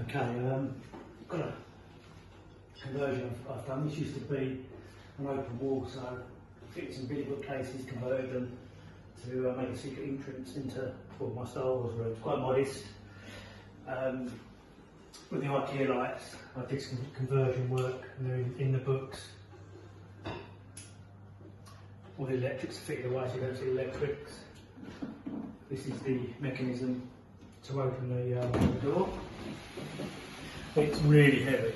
Okay, got a conversion I've done. This used to be an open wall, so I fitted some big bookcases, converted them to make a secret entrance into what my Star Wars room. It's quite modest. With the IKEA lights, I did some conversion work and they're in the books. All the electrics are fitted away so you don't see the electrics. This is the mechanism to open the door. It's really heavy,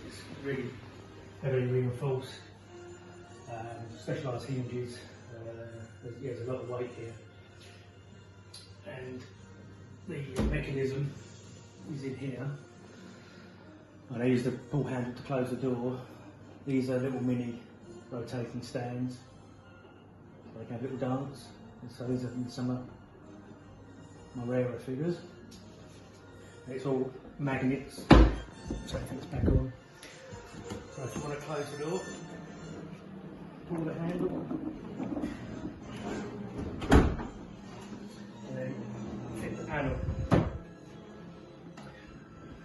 it's really heavily reinforced, specialised hinges, there's a lot of weight here. And the mechanism is in here. And I use the pull handle to close the door. These are little mini rotating stands, so they can have a little dance. And so these are some of my rarer figures. It's all magnets, so everything's back on. So if you want to close the door, pull the handle, and then fit the panel. The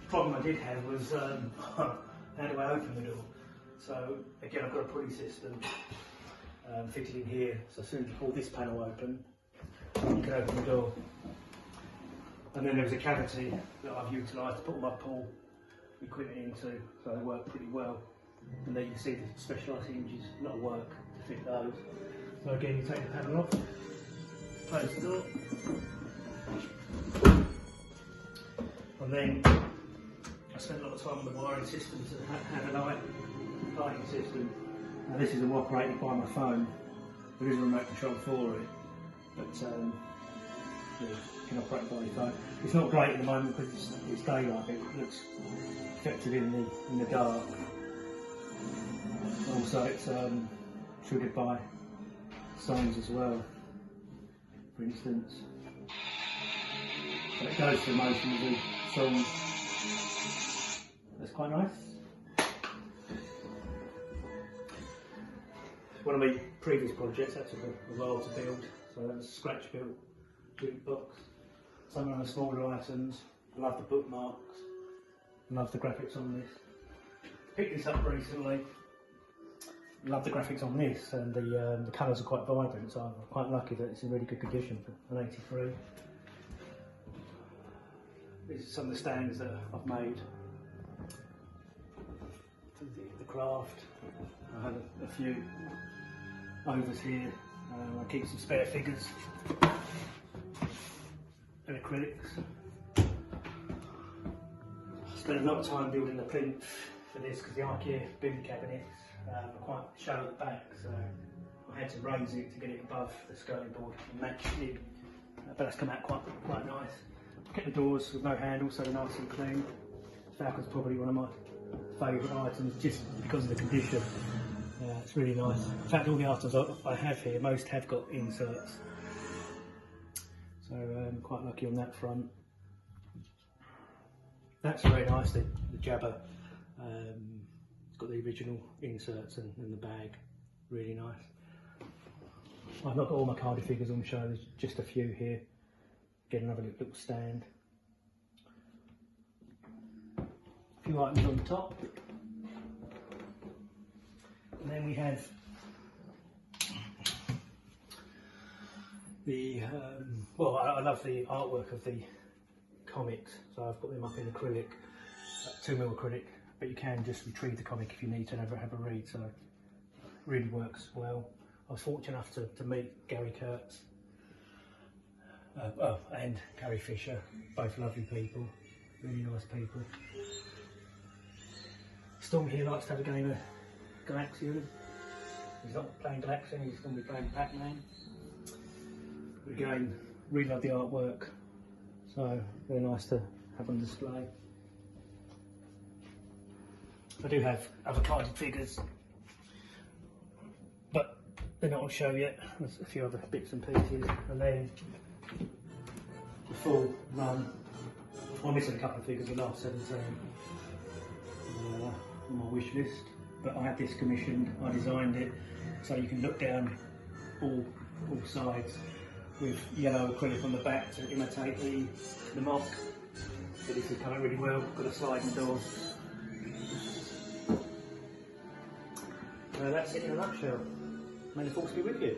problem I did have was how do I open the door? So again, I've got a pulley system fitted in here, so as soon as you pull this panel open, you can open the door. And then there was a cavity that I've utilised to put all my pull equipment into, so they work pretty well. And there you can see the specialised hinges, a lot of work to fit those. So again, you take the panel off, close the door, and then I spent a lot of time on the wiring system to have a lighting system. Now this is all operated by my phone. There is a remote control for it, but you can operate by your phone. It's not great at the moment because it's daylight, but it looks effective in the dark. Also, it's triggered by signs as well, for instance. So it goes through motion of the song. That's quite nice. One of my previous projects that took a while to build, so that was a scratch built box. Some of the smaller items. I love the bookmarks. I love the graphics on this. Picked this up recently. Love the graphics on this, and the colours are quite vibrant, so I'm quite lucky that it's in really good condition for an 83. These are some of the stands that I've made. The craft. I have a few overs here. I keep some spare figures and acrylics. I spent a lot of time building the plinth for this because the IKEA bin cabinets are quite shallow at the back, so I had to raise it to get it above the skirting board and match it. But that's come out quite nice. Kept the doors with no handle, so they're nice and clean. Falcon's probably one of my favourite items just because of the condition. It's really nice. In fact, all the items I have here, most have got inserts. So I'm quite lucky on that front. That's very nice, the jabber. It's got the original inserts in the bag. Really nice. I've not got all my Cardi figures on show, there's just a few here. Get another little stand. A few items on the top. And then we have the, well, I love the artwork of the comics, so I've got them up in acrylic, 2mm acrylic, but you can just retrieve the comic if you need to have a read, so it really works well. I was fortunate enough to meet Gary Kurtz and Carrie Fisher, both lovely people, really nice people. Storm here likes to have a game of Galaxian. He's not playing Galaxian, he's going to be playing Pac-Man. Again, really love the artwork, so very nice to have on display. I do have other carded figures, but they're not on show yet. There's a few other bits and pieces, and then the full run. I'm missing a couple of figures, the last 17 on my wish list, but I had this commissioned. I designed it so you can look down all sides with yellow acrylic on the back to imitate the mock. So this is coming really well. Got a sliding door. That's it in a nutshell. May the force be with you.